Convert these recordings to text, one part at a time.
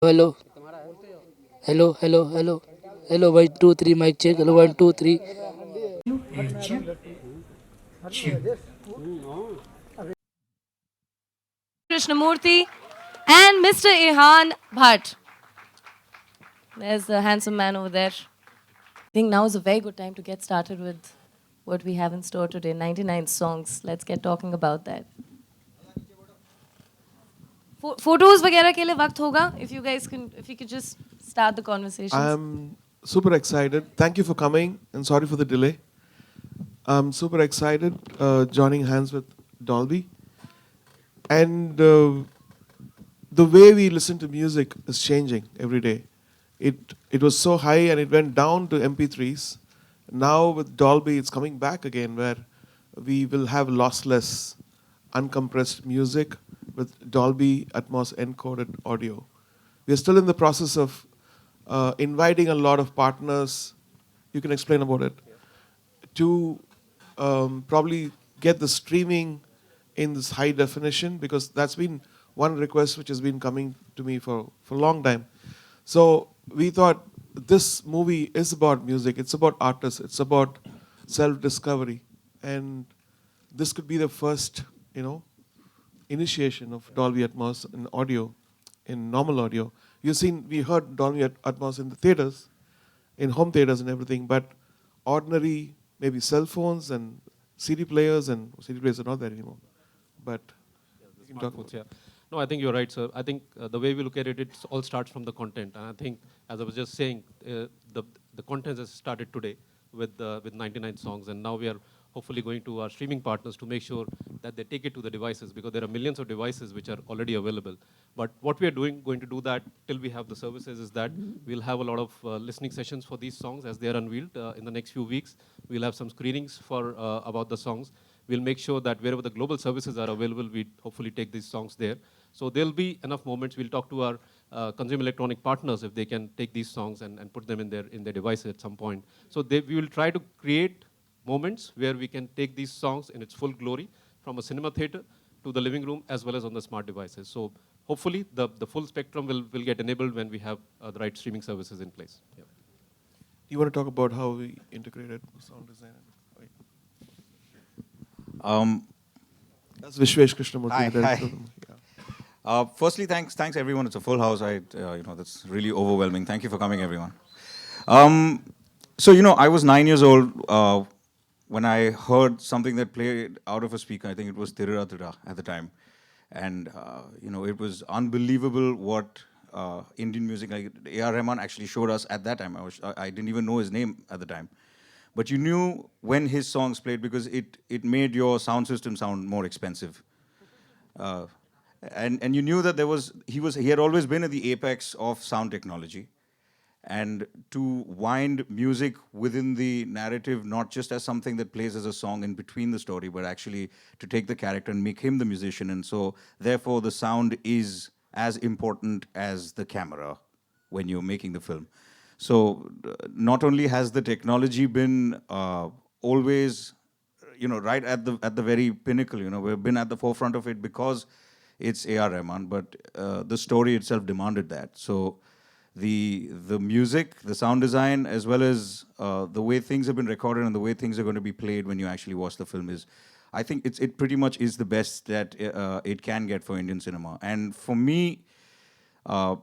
Hello, hello, hello, hello, hello. 1 2 3 mic check. Hello, 1 2 3. Krishnamurthy, and Mr. Ihan Bhatt. There's the handsome man over there. I think now is a very good time to get started with what we have in store today 99 songs. Let's get talking about that. Photos वगैरह के लिए वक्त होगा if you guys can if you could just start the conversations. I'm super excited. Thank you for coming and sorry for the delay. I'm super excited joining hands with Dolby. And the way we listen to music is changing every day. It was so high and it went down to MP3s. Now with Dolby, it's coming back again where we will have lossless, uncompressed music with Dolby Atmos encoded audio. We are still in the process of inviting a lot of partners. You can explain about it to probably get the streaming in this high definition because that's been one request which has been coming to me for a long time. So we thought this movie is about music, it's about artists, it's about self-discovery. And this could be the first, initiation of Dolby Atmos in audio, in normal audio. We heard Dolby Atmos in the theaters, in home theaters and everything, but ordinary, maybe cell phones and CD players are not there anymore. But you can talk about Smartphones, yeah. No, I think you're right, sir. I think the way we look at it, it all starts from the content. And I think, as I was just saying, the content has started today with 99 songs, and now we are hopefully going to our streaming partners to make sure that they take it to the devices because there are millions of devices which are already available. But what we are going to do that till we have the services is that we'll have a lot of listening sessions for these songs as they are unveiled in the next few weeks. We'll have some screenings for about the songs. We'll make sure that wherever the global services are available, we hopefully take these songs there. So there'll be enough moments. We'll talk to our consumer electronic partners if they can take these songs and put them in their devices at some point. So we will try to create moments where we can take these songs in its full glory from a cinema theater to the living room as well as on the smart devices. So hopefully the full spectrum will get enabled when we have the right streaming services in place. Yeah. you want to talk about how we integrated sound design? Right. Um, That's Vishwesh Krishnamurthy, Hi, the director hi. of the movie. Yeah. Firstly, thanks everyone. It's a full house. That's really overwhelming. Thank you for coming, everyone. Um, I was 9 years old when I heard something that played out of a speaker. I think it was Tirira Tira at the time, and it was unbelievable what Indian music like A.R. Rahman actually showed us at that time. I didn't even know his name at the time, but you knew when his songs played because it made your sound system sound more expensive. Uh, and you knew that he had always been at the apex of sound technology, and to wind music within the narrative, not just as something that plays as a song in between the story, but actually to take the character and make him the musician. And so therefore the sound is as important as the camera when you're making the film. So not only has the technology been always right at the very pinnacle. We've been at the forefront of it because it's A.R. Rahman, but the story itself demanded that. So the music, the sound design, as well as the way things have been recorded and the way things are going to be played when you actually watch the film is, I think it pretty much is the best that it can get for Indian cinema. And for me, uh,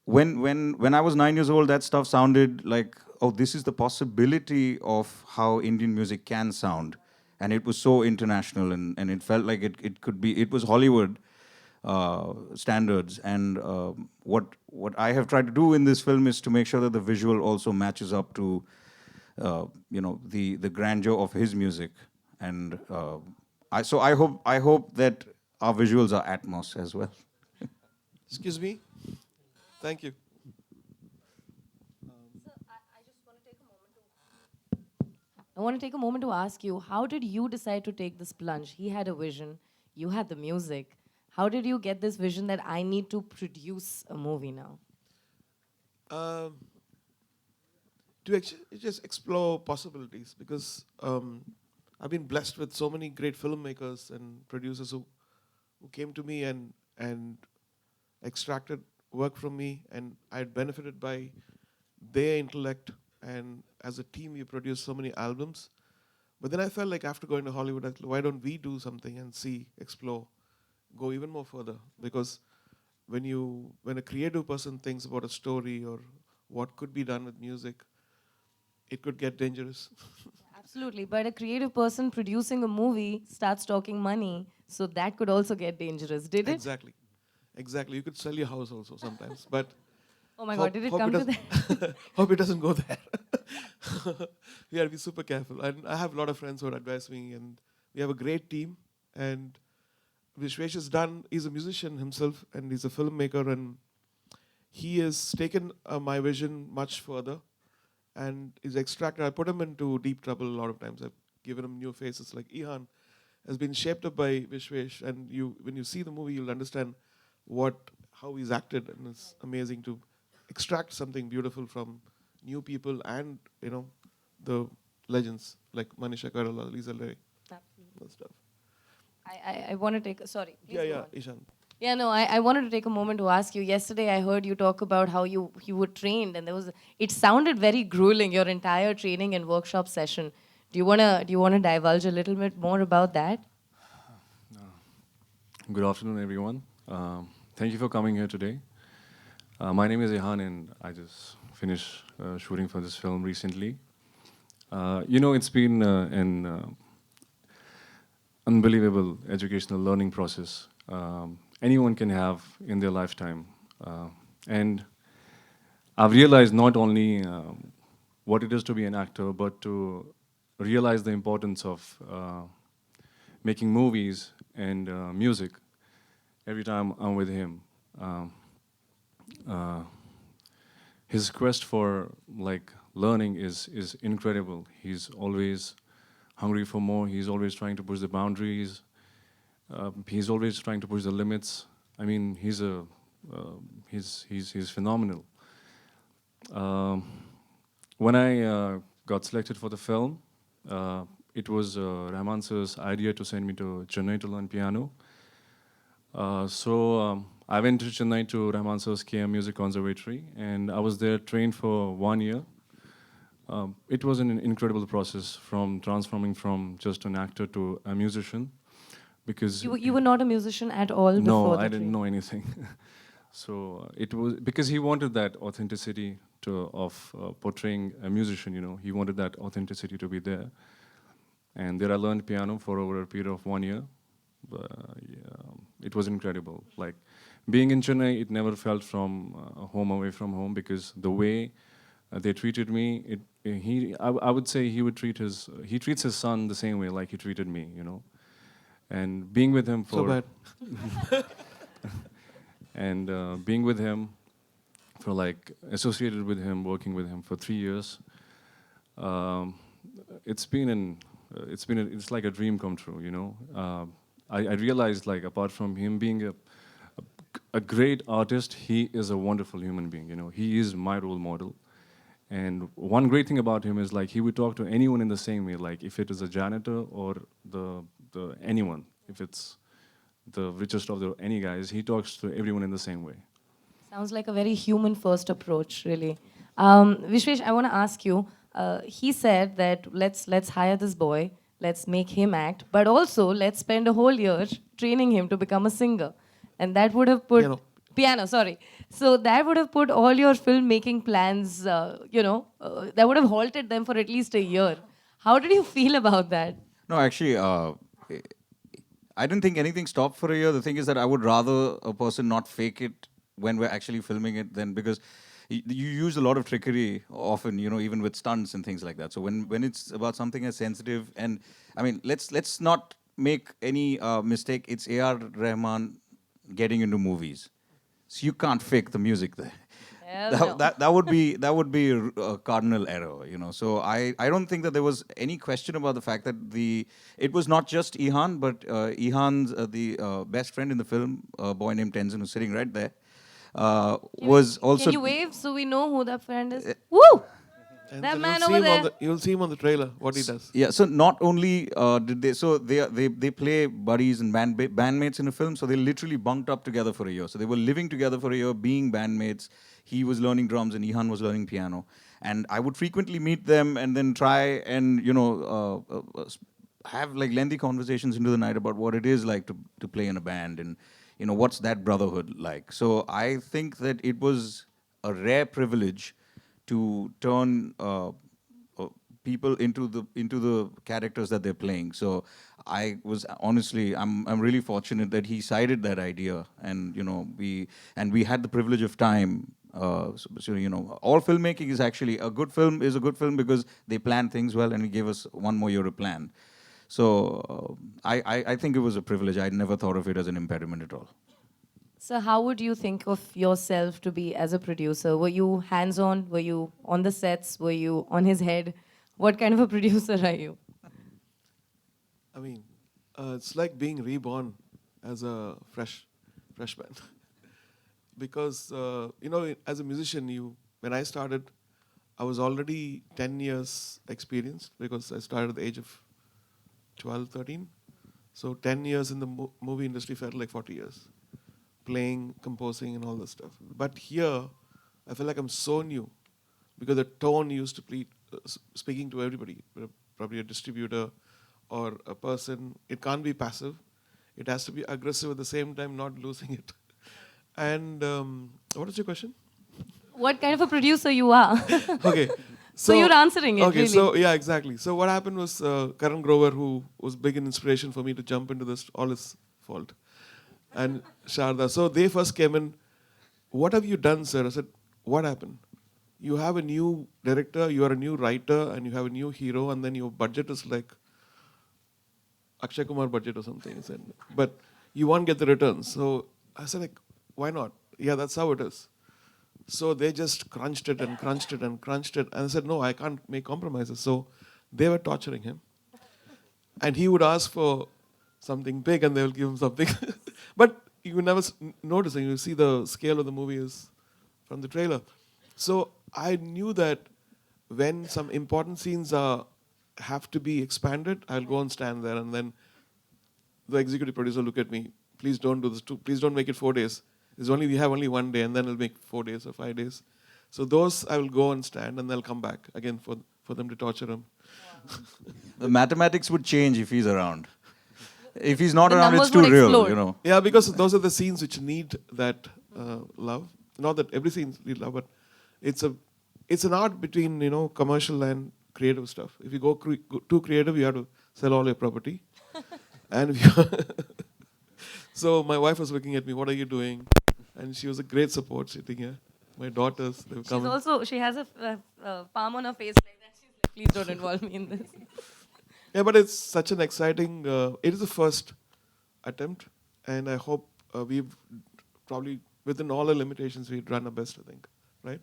when I was 9 years old, that stuff sounded like, oh, this is the possibility of how Indian music can sound, and it was so international, and it felt like it could be. It was Hollywood standards, and what I have tried to do in this film is to make sure that the visual also matches up to the grandeur of his music, and I hope that our visuals are Atmos as well. Excuse me. Thank you. I want to take a moment to ask you, how did you decide to take this plunge? He had a vision, you had the music. How did you get this vision that I need to produce a movie now? Um, to actually just explore possibilities because I've been blessed with so many great filmmakers and producers who came to me and extracted work from me, and I benefited by their intellect. And as a team, we produced so many albums. But then I felt like after going to Hollywood, why don't we do something and see, explore, go even more further? Because when a creative person thinks about a story or what could be done with music, it could get dangerous. Absolutely. But a creative person producing a movie starts talking money, so that could also get dangerous. Did it? Exactly. Exactly. You could sell your house also sometimes. But Oh my God, did it hope come to doesn't- that? hope it doesn't go there. We have to be super careful. And I have a lot of friends who would advise me, and we have a great team. And Vishwesh has done, he's a musician himself, and he's a filmmaker, and he has taken my vision much further and is extracted. I put him into deep trouble a lot of times. I've given him new faces like Ihan has been shaped up by Vishwesh, and when you see the movie, you'll understand how he's acted, and it's amazing to extract something beautiful from new people and the legends like Manisha Koirala, Lisa Leary, that stuff. I want to take. Sorry. Please go on. Ishan. Yeah, no, I wanted to take a moment to ask you. Yesterday, I heard you talk about how you were trained, and it sounded very grueling. Your entire training and workshop session. Do you wanna divulge a little bit more about that? Good afternoon, everyone. Thank you for coming here today. My name is Ihan, and I just finished shooting for this film recently. It's been an unbelievable educational learning process anyone can have in their lifetime. And I've realized not only what it is to be an actor, but to realize the importance of making movies and music every time I'm with him. His quest for learning is incredible. He's always hungry for more. He's always trying to push the boundaries. He's always trying to push the limits. I mean, he's phenomenal. When I got selected for the film, it was Rahmaan sir's idea to send me to Chennai to learn piano. So I went to Chennai to Rahmaan sir's KM Music Conservatory, and I was there trained for 1 year. It was an incredible process from transforming from just an actor to a musician, because You were not a musician at all before no, the I didn't training. know anything. So it was because he wanted that authenticity of portraying a musician. He wanted that authenticity to be there. And there I learned piano for over a period of 1 year. It was incredible. Like being in Chennai, it never felt from home away from home, because the way they treated me, I would say he treats his son the same way like he treated me. And being with him for So bad. and being with him for associated with him, working with him for 3 years, it's like a dream come true. I realized, apart from him being a great artist, he is a wonderful human being. He is my role model. And one great thing about him is he would talk to anyone in the same way, if it is a janitor or the anyone, if it's the richest of any guys, he talks to everyone in the same way. Sounds like a very human first approach, really. Vishwesh, I want to ask you. He said that let's hire this boy, let's make him act, but also let's spend a whole year training him to become a singer, and that would have put piano. Sorry, so that would have put all your filmmaking plans. That would have halted them for at least a year. How did you feel about that? No, actually, I didn't think anything stopped for a year. The thing is that I would rather a person not fake it when we're actually filming it, than because you use a lot of trickery often, even with stunts and things like that. So when it's about something as sensitive, and I mean, let's not make any mistake. It's A.R. Rahmaan getting into movies, so you can't fake the music there. That would be a cardinal error, So I don't think that there was any question about the fact that it was not just Ihan, but Ihan's the best friend in the film, a boy named Tenzin, who's sitting right there, was also. Can you wave so we know who that friend is? Woo! And That so man over there. you'll see him on the trailer, what he does. Yeah, so not only did they, so they play buddies and bandmates in a film, so they literally bunked up together for a year. So they were living together for a year, being bandmates. He was learning drums and Ihan was learning piano. And I would frequently meet them and then try and, have like lengthy conversations into the night about what it is like to play in a band and, what's that brotherhood like. So I think that it was a rare privilege to turn people into the characters that they're playing. So I was honestly, I'm really fortunate that he cited that idea, and we had the privilege of time. All filmmaking is actually a good film is a good film because they plan things well, and he gave us one more year to plan. So I think it was a privilege. I never thought of it as an impediment at all. So how would you think of yourself to be as a producer? Were you hands-on? Were you on the sets? Were you on his head? What kind of a producer are you? I mean, it's like being reborn as a freshman. Because, as a musician, when I started, I was already 10 years experienced because I started at the age of 12, 13. So 10 years in the movie industry felt like 40 years. Playing, composing, and all this stuff. But here, I feel like I'm so new because the tone used to be speaking to everybody, probably a distributor or a person. It can't be passive. It has to be aggressive at the same time, not losing it. And what is your question? What kind of a producer you are? Okay. So you're answering it, okay, really. so yeah, exactly. So what happened was Karan Grover, who was big an inspiration for me to jump into this, all his fault. And Sharda. So they first came in, what have you done, sir? I said, what happened? You have a new director, you are a new writer, and you have a new hero, and then your budget is like Akshay Kumar budget or something. I said, but you won't get the returns. So I said, like, why not? Yeah, that's how it is. So they just crunched it and crunched it and crunched it. And I said, no, I can't make compromises. So they were torturing him. And he would ask for something big and they will give him something. But you never notice, and you see the scale of the movie is from the trailer. So I knew that when some important scenes have to be expanded, I'll go and stand there, and then the executive producer look at me, please don't do this, please don't make it 4 days. We have only 1 day, and then I'll make 4 days or 5 days. So those I will go and stand, and they'll come back again for them to torture him. The mathematics would change if he's around. If he's not The around, it's numbers too would real, explode. Yeah, because those are the scenes which need that love. Not that every scene need love, but it's an art between commercial and creative stuff. If you go too creative, you have to sell all your property. And so my wife was looking at me, what are you doing? And she was a great support sitting here. My daughters, they were coming. She has a palm on her face like that. She's like, please don't involve me in this. Yeah, but it's such an exciting, it is the first attempt. And I hope we've probably, within all the limitations, we've done our best, I think. Right?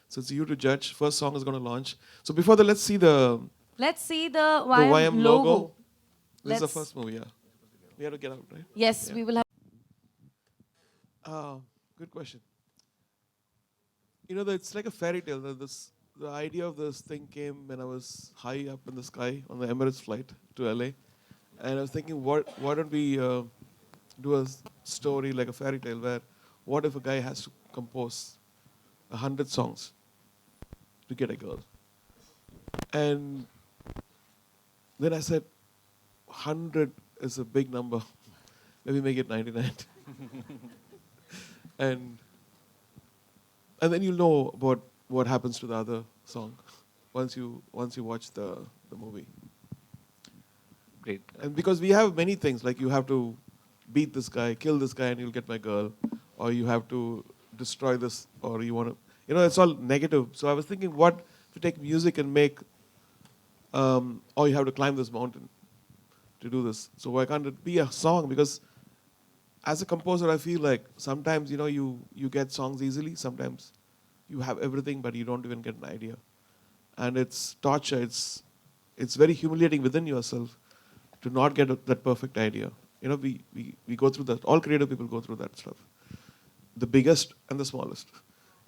So it's you to judge. First song is going to launch. So before that, let's see the YM logo. This is the first movie, yeah. We have to get out, right? Yes, Yeah. we will have. Good question. It's like a fairy tale. The idea of this thing came when I was high up in the sky on the Emirates flight to LA. And I was thinking, why don't we do a story like a fairy tale where what if a guy has to compose 100 songs to get a girl? And then I said, 100 is a big number. Maybe make it 99. and then you'll know about what happens to the other song once you watch the movie. Great. And because we have many things, like you have to beat this guy, kill this guy, and you'll get my girl, or you have to destroy this, or you want to, it's all negative. So I was thinking, what if you take music and make, or you have to climb this mountain to do this. So why can't it be a song? Because as a composer, I feel like sometimes, you get songs easily. Sometimes you have everything, but you don't even get an idea. And it's torture. It's very humiliating within yourself to not get that perfect idea. We go through that. All creative people go through that stuff. The biggest and the smallest.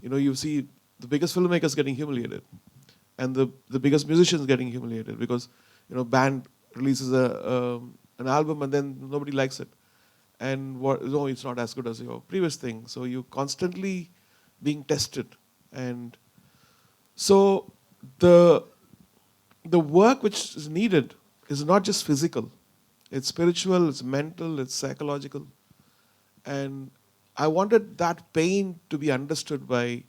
You see the biggest filmmakers getting humiliated. and the biggest musicians getting humiliated because band releases an album and then nobody likes it, and no, it's not as good as your previous thing. So you constantly being tested, and so the work which is needed is not just physical, it's spiritual, it's mental, it's psychological, and I wanted that pain to be understood by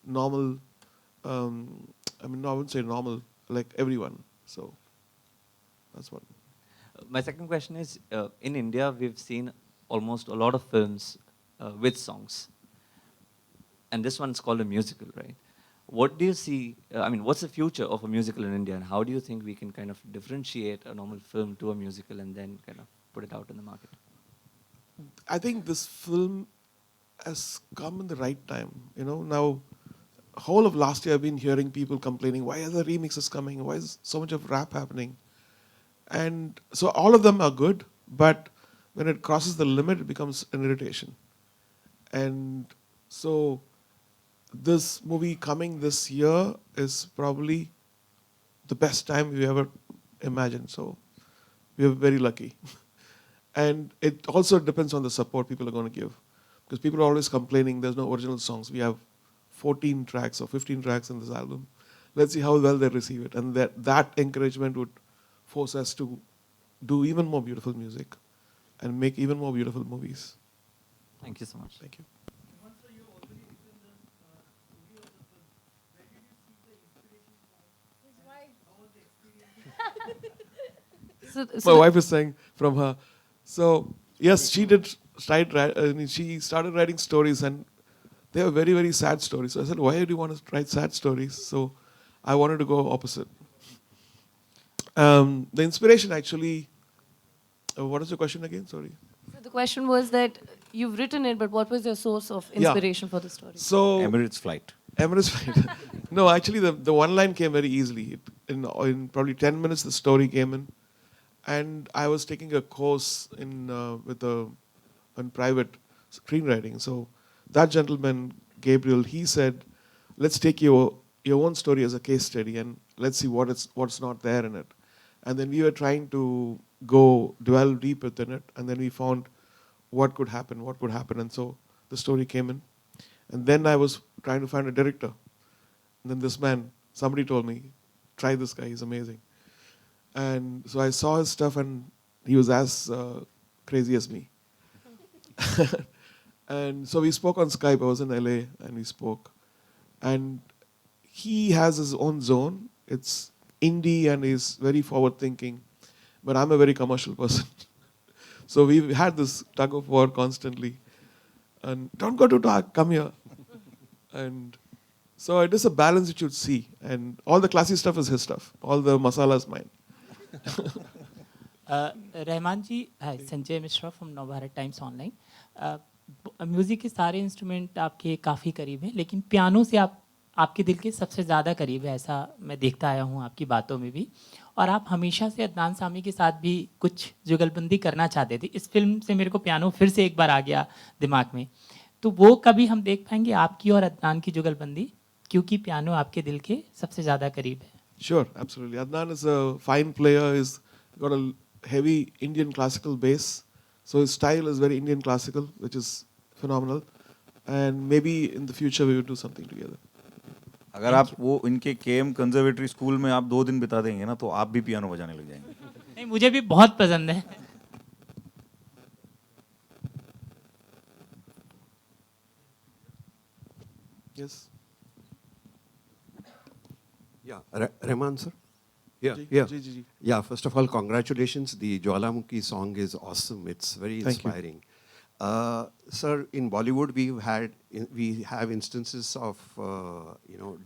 normal. No, I wouldn't say normal, like everyone. So that's what. My second question is, in India, we've seen almost a lot of films with songs. And this one's called a musical, right? What do you see, what's the future of a musical in India, and how do you think we can kind of differentiate a normal film to a musical and then kind of put it out in the market? I think this film has come in the right time. Now, whole of last year I've been hearing people complaining, why are the remixes coming? Why is so much of rap happening? And so all of them are good, but when it crosses the limit, it becomes an irritation. And so this movie coming this year is probably the best time we ever imagined. So we are very lucky. And it also depends on the support people are going to give. Because people are always complaining there's no original songs. We have 14 tracks or 15 tracks in this album. Let's see how well they receive it. And that encouragement would force us to do even more beautiful music and make even more beautiful movies. Thank you so much. Thank you. My wife is saying from her. So yes, she did. She started writing stories, and they were very, very sad stories. So I said, why do you want to write sad stories? So I wanted to go opposite. The inspiration actually. What is the question again? Sorry. So the question was that you've written it, but what was your source of inspiration for the story? So Emirates flight. Emirates flight. No, actually, the one line came very easily. In probably 10 minutes, the story came in. And I was taking a course in private screenwriting. So that gentleman, Gabriel, he said, let's take your own story as a case study and let's see what's not there in it. And then we were trying to dwell deep within it, and then we found what could happen. And so the story came in. And then I was trying to find a director. And then this man, somebody told me, try this guy, he's amazing. And so I saw his stuff, and he was as crazy as me. And so we spoke on Skype. I was in LA, and we spoke. And he has his own zone. It's indie, and he's very forward-thinking. But I'm a very commercial person. So we've had this tug of war constantly. And don't go too dark, come here. And so it is a balance you should see. And all the classy stuff is his stuff. All the masala is mine. Rahman ji, hi, Sanjay Mishra from Navbharat times online. Music के सारे instrument आपके काफ़ी करीब हैं, लेकिन piano से आपके दिल के सबसे ज़्यादा करीब है, ऐसा मैं देखता आया हूँ आपकी बातों में भी. और आप हमेशा से अदनान सामी के साथ भी कुछ जुगलबंदी करना चाहते थे. इस फिल्म से मेरे को पियानो फिर से एक बार आ गया दिमाग में. तो वो कभी हम देख पाएंगे आपकी और अदनान की जुगलबंदी, क्योंकि पियानो आपके दिल के सबसे ज़्यादा करीब है. Sure, absolutely. Adnan is a fine player. He's got a heavy Indian classical bass. So his style is very Indian classical, which is phenomenal. And maybe in the future we will do something together. अगर आप वो इनके KM conservatory school में आप 2 दिन बिता देंगे ना, तो आप भी पियानो बजाने लग जाएंगे. नहीं, मुझे भी बहुत पसंद है. Yes. Yeah, Rahmaan sir. Yeah, Ji, yeah. ji, ji, ji. Yeah, first of all, congratulations. The Jwalamukhi song is awesome. It's very Thank you. inspiring. Sir, in Bollywood, we have instances of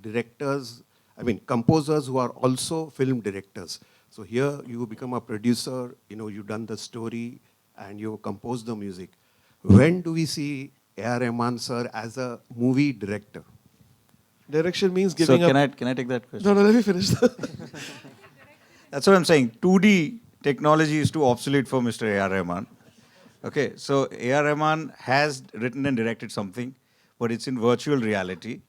directors, composers who are also film directors. So here you become a producer, you've done the story and you compose the music. When do we see A.R. Rahman sir as a movie director? Direction means So giving up. can I take that question? No, let me finish. That's what I'm saying. 2D technology is too obsolete for Mr. A.R. Rahman. Okay, so A.R. Rahman has written and directed something, but it's in virtual reality.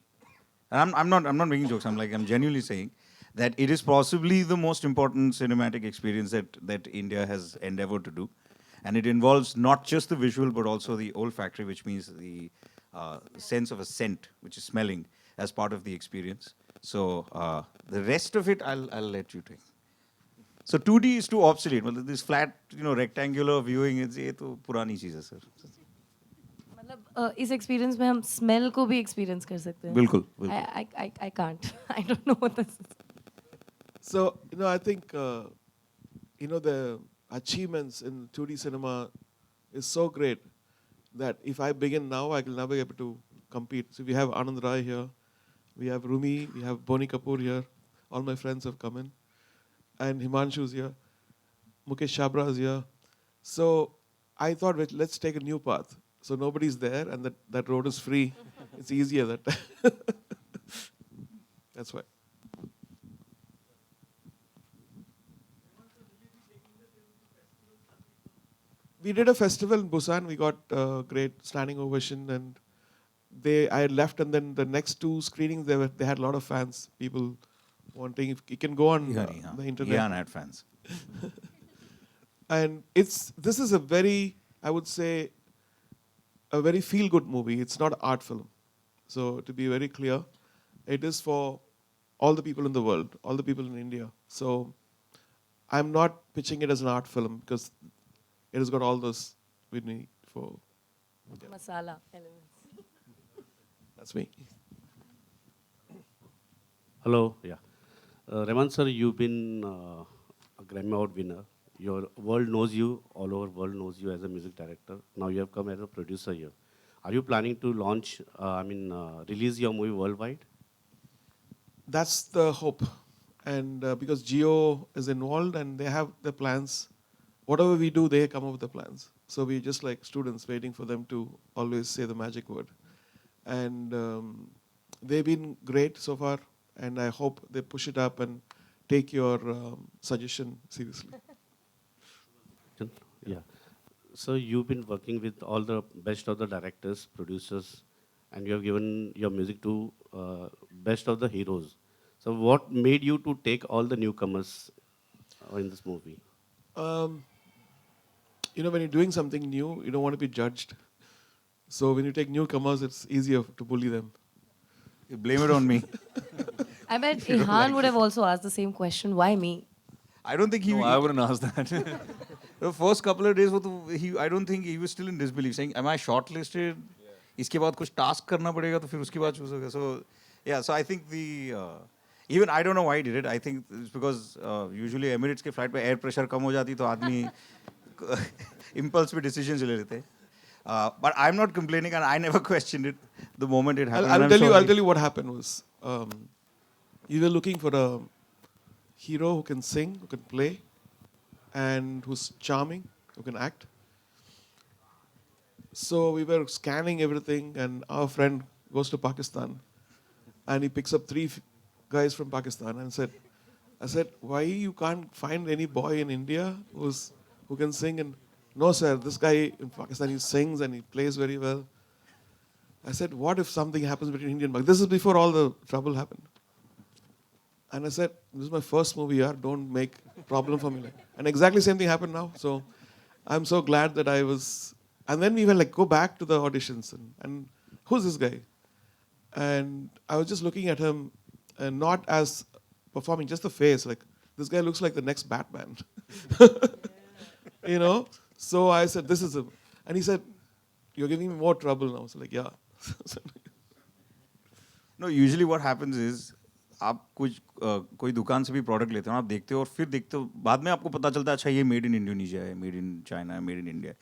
And I'm not making jokes. I'm genuinely saying that it is possibly the most important cinematic experience that India has endeavored to do. And it involves not just the visual, but also the olfactory, which means the sense of a scent, which is smelling, as part of the experience. So the rest of it, I'll let you take. So 2D is too obsolete. Well, this flat, rectangular viewing, it's ये तो पुरानी चीज़ है sir. मतलब इस experience में हम smell को भी एक्सपीरियंस कर सकते हैं. बिल्कुल, I can't. I don't know what this is. So, I think, the achievements in 2D cinema is so great that if I begin now, I will never be able to compete. So we have Anand Rai here, we have Rumi, we have Boni Kapoor here. All my friends have come in. And Himanshu's here. Mukesh Chabra is here. So I thought, let's take a new path. So nobody's there and that road is free. It's easier that that's why. We did a festival in Busan. We got great standing ovation, and I left, and then the next two screenings they had a lot of fans, people wanting. If you can go on the internet. Yeah, had fans. And this is a very, I would say, a very feel-good movie. It's not an art film. So to be very clear, it is for all the people in the world, all the people in India. So I'm not pitching it as an art film because it has got all those we need for Masala elements. That's me. Hello, yeah. Rahmaan sir, you've been a Grammy Award winner. Your world knows you, all over world knows you as a music director. Now you have come as a producer here. Are you planning to launch, release your movie worldwide? That's the hope. And because Geo is involved and they have the plans, whatever we do, they come up with the plans. So we're just like students waiting for them to always say the magic word. And they've been great so far, and I hope they push it up and take your suggestion seriously. Yeah. So you've been working with all the best of the directors, producers, and you have given your music to best of the heroes. So what made you to take all the newcomers in this movie? When you're doing something new, you don't want to be judged. So when you take newcomers, it's easier to bully them. You blame it on me. I bet Ihan would have also asked the same question. Why me? I don't think he. No, I wouldn't ask that. The first couple of days, I don't think he was still in disbelief, saying, "Am I shortlisted? इसके बाद कुछ task करना पड़ेगा तो फिर उसके बाद choose होगा." So yeah, so I think even I don't know why he did it. I think it's because usually Emirates के flight पे air pressure कम हो जाती तो आदमी impulse पे decisions ले लेते. But I'm not complaining, and I never questioned it the moment it happened. I'll tell you what happened was, you were looking for a hero who can sing, who can play, and who's charming, who can act. So we were scanning everything, and our friend goes to Pakistan, and he picks up three guys from Pakistan, and I said, why you can't find any boy in India who can sing? And no, sir, this guy in Pakistan, he sings and he plays very well. I said, what if something happens between India and Pakistan? This is before all the trouble happened. And I said, this is my first movie, yaar, don't make problem for me. And exactly same thing happened now. So I'm so glad that I was. And then we were like, go back to the auditions. And who's this guy? And I was just looking at him, and not as performing, just the face. Like, this guy looks like the next Batman. So I said, this is him. And he said, you're giving me more trouble now. So like, yeah. No, usually what happens is, आप कोई दुकान से भी product लेते हो, आप देखते हो और फिर देखते हो, बाद में आपको पता चलता है अच्छा ये मेड इन इंडोनेशिया है, मेड इन चाइना है, मेड इन इंडिया है.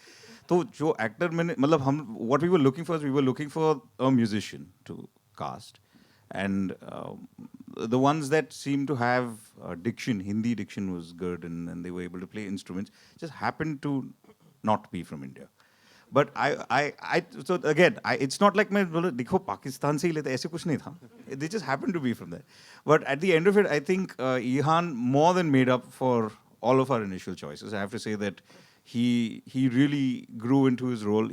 तो जो एक्टर मैंने मतलब हम what we were looking for a musician to cast, and the ones that seemed to have diction, Hindi diction was good, and they were able to play instruments, just happened to not be from India. But so again, it's not like मैं बोला देखो पाकिस्तान से ही लेते, ऐसे कुछ नहीं था. They just happened to be from there. But at the end of it, I think Ihan more than made up for all of our initial choices. I have to say that he really grew into his role.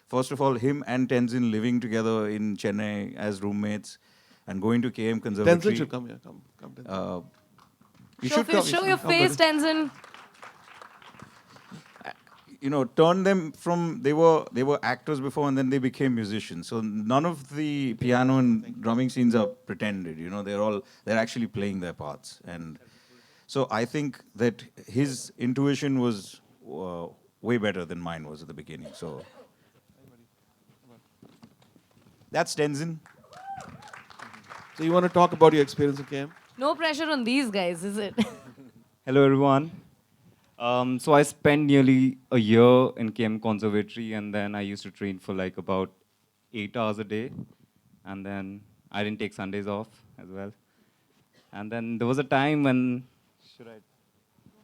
First of all, him and Tenzin living together in Chennai as roommates, and going to KM Tenzin Conservatory. should come here. Come, Tenzin. You Show, should come. show your face, Tenzin. You know, turn them from they were actors before and then they became musicians. So none of the piano and drumming scenes are pretended. You know, they're actually playing their parts. And so I think that his intuition was way better than mine was at the beginning. So that's Tenzin. So you want to talk about your experience in KM? No pressure on these guys, is it? Hello, everyone. So I spent nearly a year in KM Conservatory, and then I used to train for like about 8 hours a day. And then I didn't take Sundays off as well. And then there was a time when, can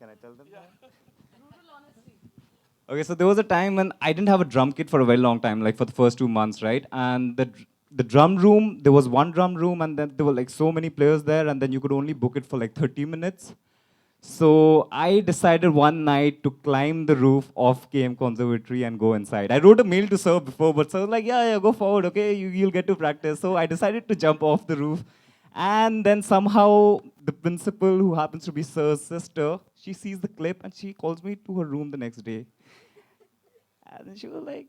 I tell them that? Okay, so there was a time when I didn't have a drum kit for a very long time, like for the first 2 months, right? And the drum room, there was one drum room, and then there were like so many players there, and then you could only book it for like 30 minutes. So I decided one night to climb the roof of KM Conservatory and go inside. I wrote a mail to sir before, but sir was like, yeah, go forward, okay, you'll get to practice. So I decided to jump off the roof. And then somehow the principal, who happens to be sir's sister, she sees the clip and she calls me to her room the next day. And then she was like,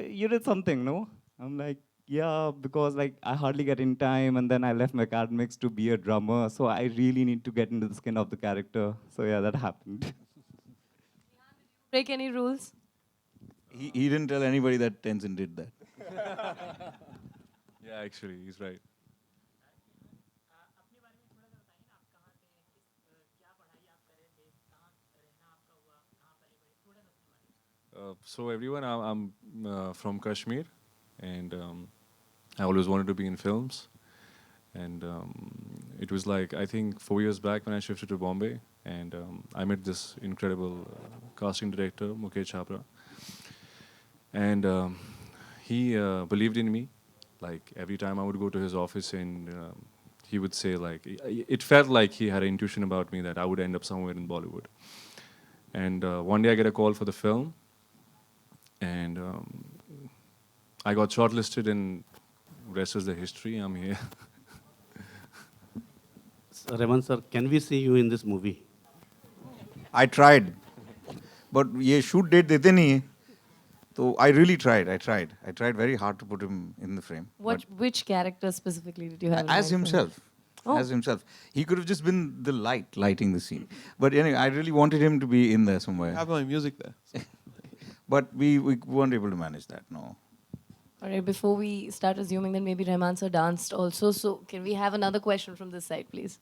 you did something, no? I'm like, yeah, because like I hardly get in time, and then I left my academics to be a drummer, so I really need to get into the skin of the character. So yeah, that happened. Break any rules? He didn't tell anybody that Tenzin did that. Yeah, actually, he's right. So everyone, I'm from Kashmir, and I always wanted to be in films. And it was like, I think 4 years back when I shifted to Bombay, and I met this incredible casting director, Mukesh Chhabra. And he believed in me. Like every time I would go to his office, and he would say like, it felt like he had an intuition about me that I would end up somewhere in Bollywood. And one day I get a call for the film, and I got shortlisted, and rest is the history. I'm here. Rahmaan sir, can we see you in this movie? I tried, but ये shoot date देते नहीं है. So I really tried. I tried very hard to put him in the frame. Which character specifically did you have? in As mind for him? himself. Oh. As himself. He could have just been the lighting the scene. But anyway, I really wanted him to be in there I somewhere. have my music there. So. But we weren't able to manage that, no. All right, before we start assuming that maybe Rahmaan sir danced also, so can we have another question from this side, please?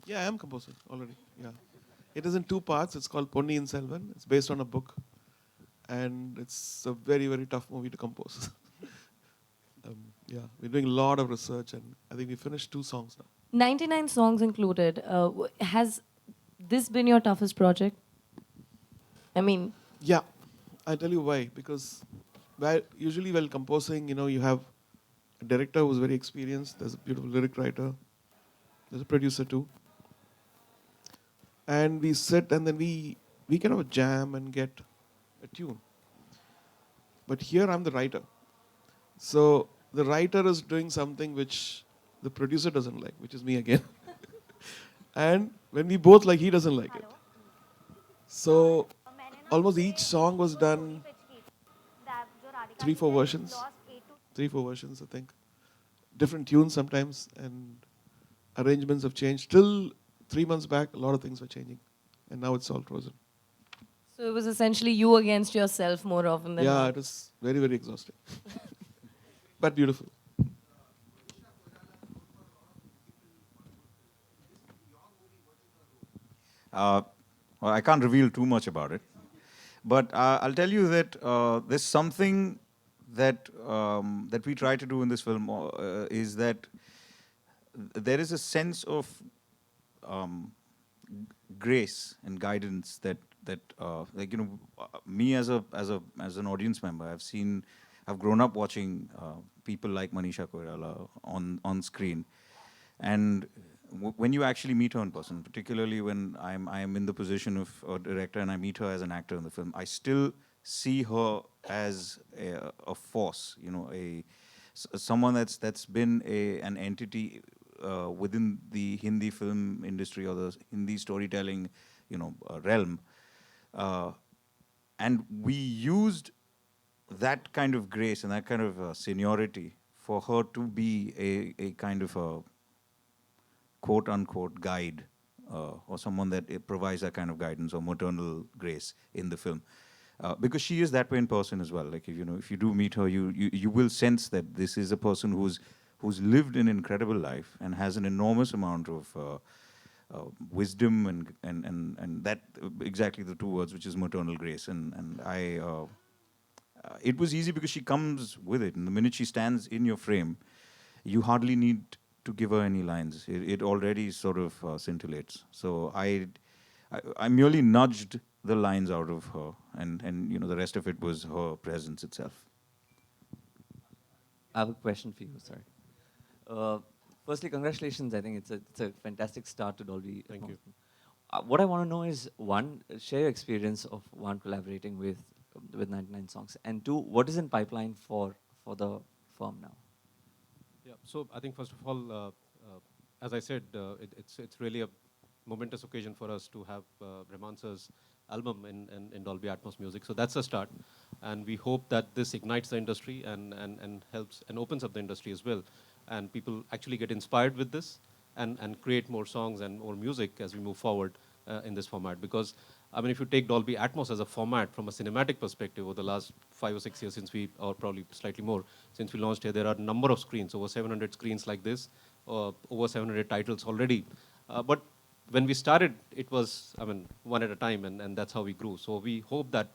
Yeah, I am composing already. Yeah, it is in 2 parts. It's called Ponniyin Selvan. It's based on a book, and it's a very, very tough movie to compose. Yeah, we're doing a lot of research, and I think we finished 2 songs now. 99 songs included. Has this been your toughest project? I mean, Yeah, I'll tell you why. Because usually while composing, you have a director who's very experienced. There's a beautiful lyric writer. There's a producer too. And we sit and then we kind of jam and get a tune. But here I'm the writer. So the writer is doing something which the producer doesn't like, which is me again. And when we both like, he doesn't like it. So almost each song was done 3-4 versions. 3-4 versions, I think. Different tunes sometimes, and arrangements have changed. Till 3 months back, a lot of things were changing. And now it's all frozen. so it was essentially you against yourself more often than Yeah, not. it was very, very exhausting. But beautiful. Well, I can't reveal too much about it. But I'll tell you that there's something that that we try to do in this film is that there is a sense of grace and guidance that like me as an audience member, I've grown up watching people like Manisha Koirala on screen, and when you actually meet her in person, particularly when I'm in the position of a director and I meet her as an actor in the film, I still see her as a force, you know, someone that's been an entity within the Hindi film industry or the Hindi storytelling, you know, realm. And we used that kind of grace and that kind of seniority for her to be a kind of a quote unquote guide or someone that provides that kind of guidance or maternal grace in the film. Because she is that way in person as well. Like, if you know, if you do meet her, you will sense that this is a person who's lived an incredible life and has an enormous amount of wisdom and that exactly the two words, which is maternal grace. And it was easy because she comes with it. And the minute she stands in your frame, you hardly need to give her any lines. It already sort of scintillates. So I merely nudged the lines out of her, and you know, the rest of it was her presence itself. I have a question for you, sorry. Firstly, congratulations. I think it's a fantastic start to Dolby. Thank you. What I want to know is, one, share your experience of one collaborating with 99 Songs, and two, what is in pipeline for the firm now? Yeah. So I think first of all, as I said, it's really a momentous occasion for us to have Rahmaan sir's album in Dolby Atmos music. So that's a start, and we hope that this ignites the industry and helps and opens up the industry as well, and people actually get inspired with this and create more songs and more music as we move forward in this format. Because I mean, if you take Dolby Atmos as a format from a cinematic perspective, over the last 5 or 6 years since we, or probably slightly more, since we launched here, there are a number of screens, over 700 screens like this, over 700 titles already. But when we started, it was, I mean, one at a time, and that's how we grew. So we hope that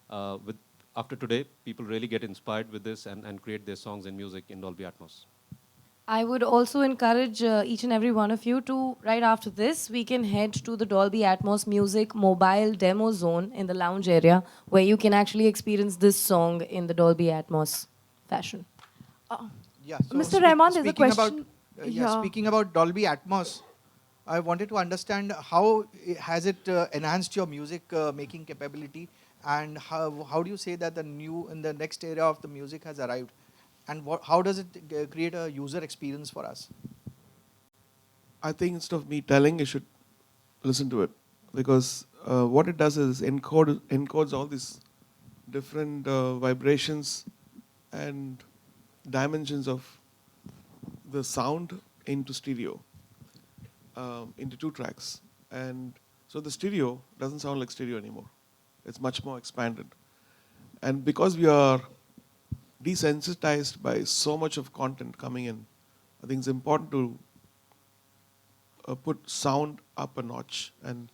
after today, people really get inspired with this and create their songs and music in Dolby Atmos. I would also encourage each and every one of you to, right after this, we can head to the Dolby Atmos Music mobile demo zone in the lounge area, where you can actually experience this song in the Dolby Atmos fashion. Yeah, so Mr. Rahmaan, there's a speaking question. about, speaking about Dolby Atmos, I wanted to understand how has it enhanced your music making capability, and how do you say that in the next era of the music has arrived, and how does it create a user experience for us? I think instead of me telling, you should listen to it, because what it does is encodes all these different vibrations and dimensions of the sound into stereo, into 2 tracks. And so the stereo doesn't sound like stereo anymore. It's much more expanded. And because we are desensitized by so much of content coming in, I think it's important to put sound up a notch, and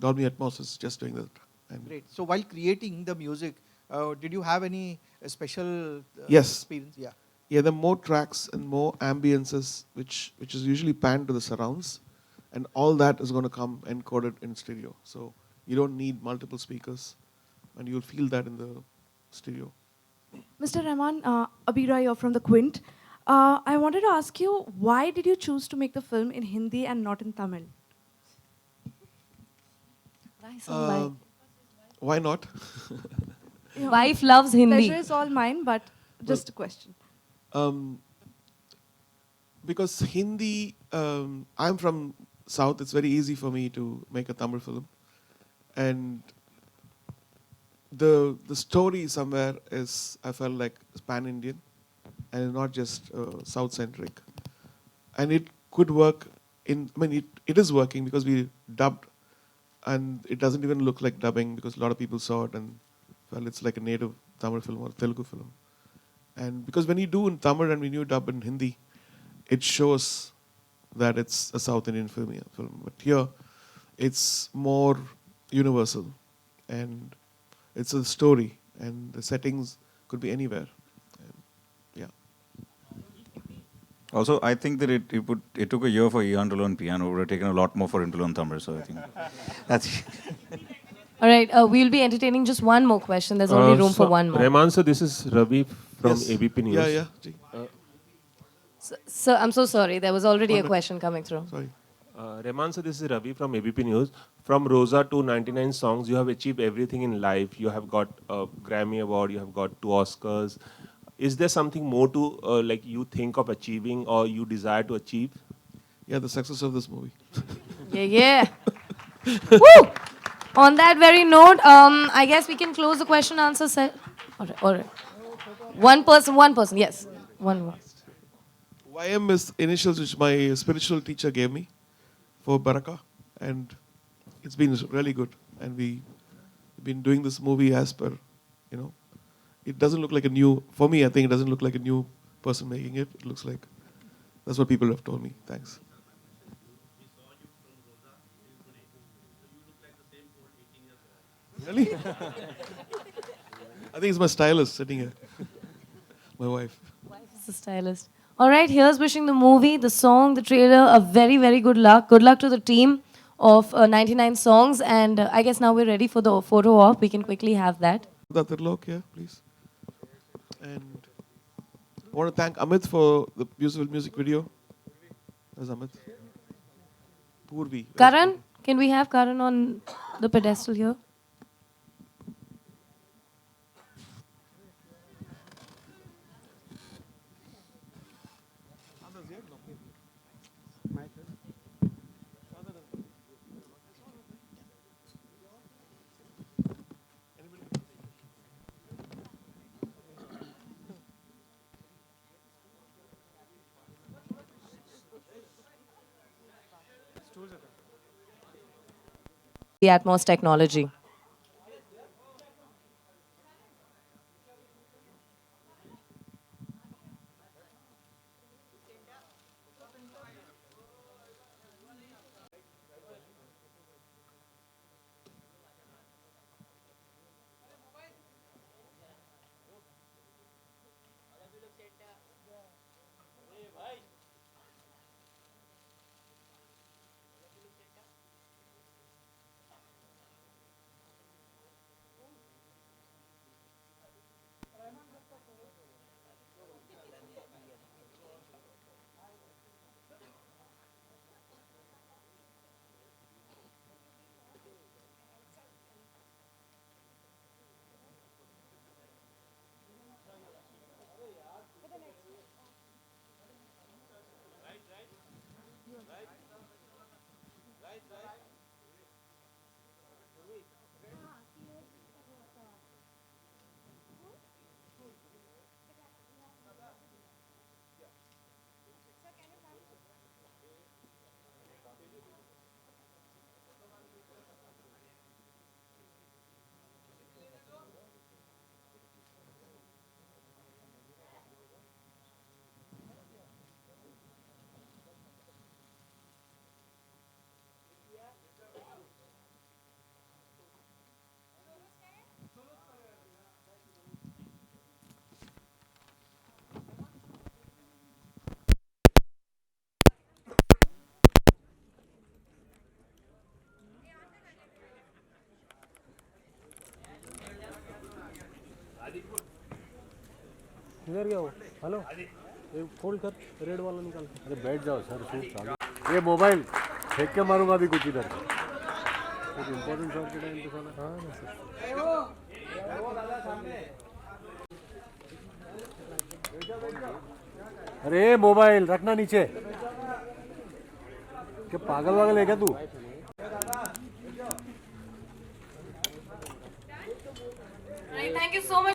Dolby Atmos is just doing that. And Great. So while creating the music, did you have any special Yes. experience? Yeah. yeah, there are more tracks and more ambiences, which is usually panned to the surrounds, and all that is going to come encoded in stereo. So you don't need multiple speakers, and you'll feel that in the stereo. Mr. Rahmaan, Abira, you're from the Quint. I wanted to ask you, why did you choose to make the film in Hindi and not in Tamil? Why not? Yeah. Wife loves Hindi. Pleasure is all mine, but just a question. Because Hindi, I'm from South, it's very easy for me to make a Tamil film. And the story somewhere is, I felt like, pan-Indian and not just South-centric. And it could work it is working because we dubbed, and it doesn't even look like dubbing because a lot of people saw it and felt it's like a native Tamil film or Telugu film. And because when you do in Tamil and when you dub in Hindi, it shows that it's a South Indian film. But here, it's more universal, and it's a story, and the settings could be anywhere. And yeah. Also, I think that it took a year for Ian to learn piano. It would have taken a lot more for him to learn Tamil. So I think that's. All right, we'll be entertaining just one more question. There's only room for one more. Rahmaan, so this is Ravi from Yes. ABP News. Yeah. So I'm so sorry. There was already a question coming through. Sorry. Rahmaan sir, this is Ravi from ABP News. From Rosa to 99 songs, you have achieved everything in life. You have got a Grammy Award, you have got 2 Oscars. Is there something more to like you think of achieving or you desire to achieve? Yeah, the success of this movie. Yeah. Woo! On that very note, I guess we can close the question answer set. All right. One person, yes. One more. YM is initials which my spiritual teacher gave me for Baraka, and it's been really good. And we've been doing this movie as per, you know, it doesn't look like a new, for me, I think it doesn't look like a new person making it. It looks like, that's what people have told me. Thanks. Really? I think it's my stylist sitting here. My wife. Wife is the stylist. All right, here's wishing the movie, the song, the trailer a very, very good luck. Good luck to the team of 99 songs. And I guess now we're ready for the photo op. We can quickly have that. That look here, please. And I want to thank Amit for the beautiful music video. There's Amit. Purvi. Karan, can we have Karan on the pedestal here? The Atmos technology. किधर गया वो? Hello, ये fold कर, red वाला निकाल। अरे बैठ जाओ सर, शूट चालू। ये मोबाइल फेंक के मारूंगा अभी कुछ इधर। एक इम्पोर्टेंट शॉट के टाइम पे साला। हाँ ना सर। अरे मोबाइल रखना नीचे। क्या पागल वागल है क्या तू?